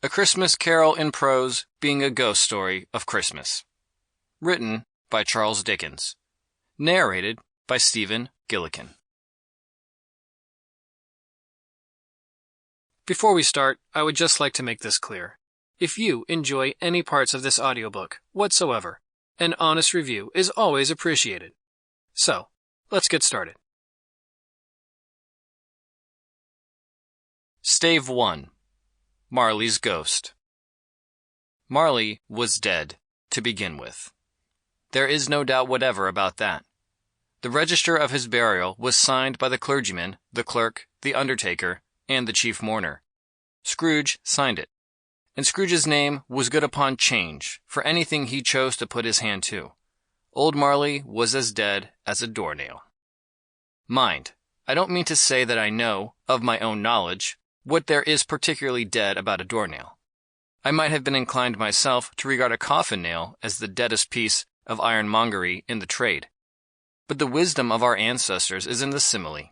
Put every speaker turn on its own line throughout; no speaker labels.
A Christmas Carol in Prose Being a Ghost Story of Christmas. Written by Charles Dickens. Narrated by Stephen Gillikin. Before we start, I would just like to make this clear. If you enjoy any parts of this audiobook whatsoever, an honest review is always appreciated. So, let's get started. Stave 1. Marley's Ghost. Marley was dead, to begin with. There is no doubt whatever about that. The register of his burial was signed by the clergyman, the clerk, the undertaker, and the chief mourner. Scrooge signed it, and Scrooge's name was good upon change for anything he chose to put his hand to. Old Marley was as dead as a doornail. Mind, I don't mean to say that I know, of my own knowledge, what there is particularly dead about a doornail. I might have been inclined myself to regard a coffin nail as the deadest piece of ironmongery in the trade. But the wisdom of our ancestors is in the simile,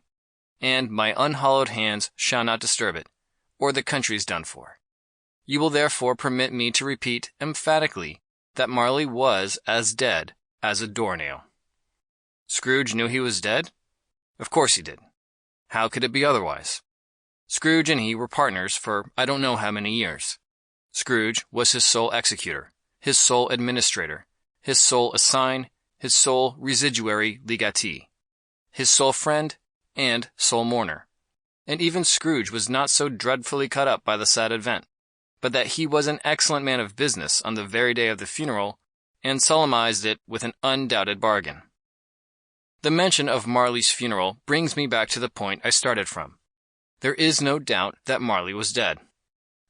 and my unhallowed hands shall not disturb it, or the country's done for. You will therefore permit me to repeat emphatically that Marley was as dead as a doornail. Scrooge knew he was dead? Of course he did. How could it be otherwise? Scrooge and he were partners for I don't know how many years. Scrooge was his sole executor, his sole administrator, his sole assign, his sole residuary legatee, his sole friend, and sole mourner. And even Scrooge was not so dreadfully cut up by the sad event, but that he was an excellent man of business on the very day of the funeral, and solemnized it with an undoubted bargain. The mention of Marley's funeral brings me back to the point I started from. There is no doubt that Marley was dead.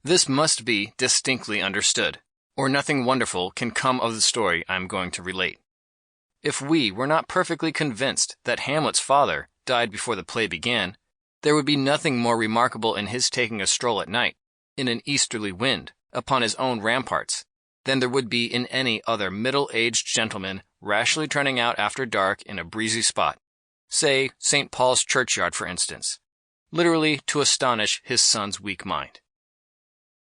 This must be distinctly understood, or nothing wonderful can come of the story I am going to relate. If we were not perfectly convinced that Hamlet's father died before the play began, there would be nothing more remarkable in his taking a stroll at night, in an easterly wind, upon his own ramparts, than there would be in any other middle-aged gentleman rashly turning out after dark in a breezy spot, say St. Paul's churchyard for instance, literally to astonish his son's weak mind.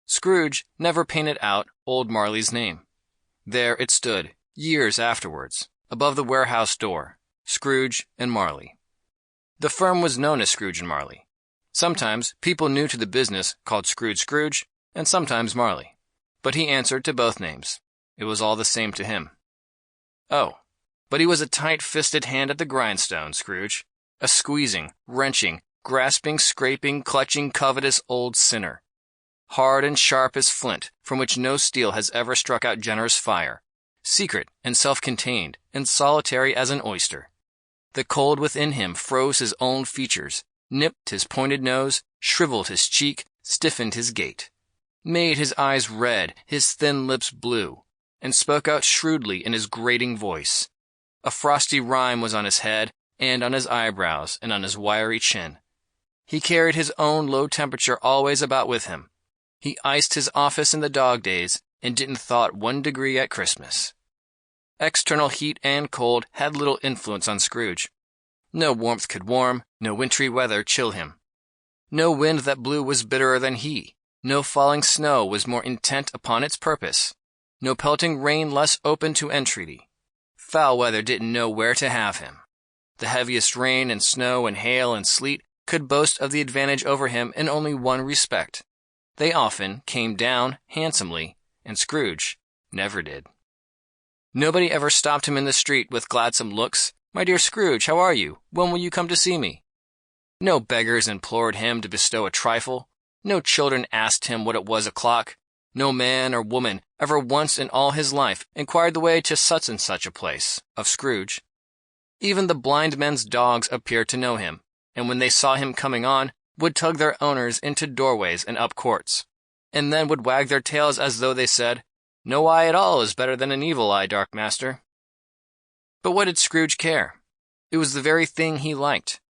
Scrooge never painted out old Marley's name. There it stood, years afterwards, above the warehouse door, Scrooge and Marley. The firm was known as Scrooge and Marley. Sometimes people new to the business called Scrooge, and sometimes Marley. But he answered to both names. It was all the same to him. Oh, but he was a tight-fisted hand at the grindstone, Scrooge. A squeezing, wrenching, grasping, scraping, clutching, covetous old sinner. Hard and sharp as flint, from which no steel has ever struck out generous fire. Secret and self-contained, and solitary as an oyster. The cold within him froze his own features, nipped his pointed nose, shriveled his cheek, stiffened his gait, made his eyes red, his thin lips blue, and spoke out shrewdly in his grating voice. A frosty rime was on his head, and on his eyebrows, and on his wiry chin. He carried his own low temperature always about with him. He iced his office in the dog days, and didn't thaw 1 degree at Christmas. External heat and cold had little influence on Scrooge. No warmth could warm, no wintry weather chill him. No wind that blew was bitterer than he. No falling snow was more intent upon its purpose. No pelting rain less open to entreaty. Foul weather didn't know where to have him. The heaviest rain and snow and hail and sleet could boast of the advantage over him in only one respect. They often came down handsomely, and Scrooge never did. Nobody ever stopped him in the street with gladsome looks. "My dear Scrooge, how are you? When will you come to see me?" No beggars implored him to bestow a trifle. No children asked him what it was o'clock. No man or woman ever once in all his life inquired the way to such and such a place of Scrooge. Even the blind men's dogs appeared to know him, and when they saw him coming on, would tug their owners into doorways and up courts, and then would wag their tails as though they said, "No eye at all is better than an evil eye, dark master." But what did Scrooge care? It was the very thing he liked.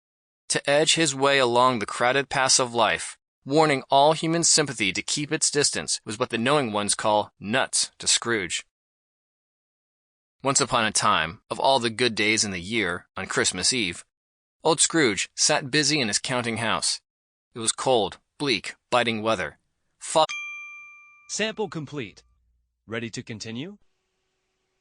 To edge his way along the crowded paths of life, warning all human sympathy to keep its distance, was what the knowing ones call nuts to Scrooge. Once upon a time, of all the good days in the year, on Christmas Eve, old Scrooge sat busy in his counting house. It was cold, bleak, biting weather.
Sample complete. Ready to continue?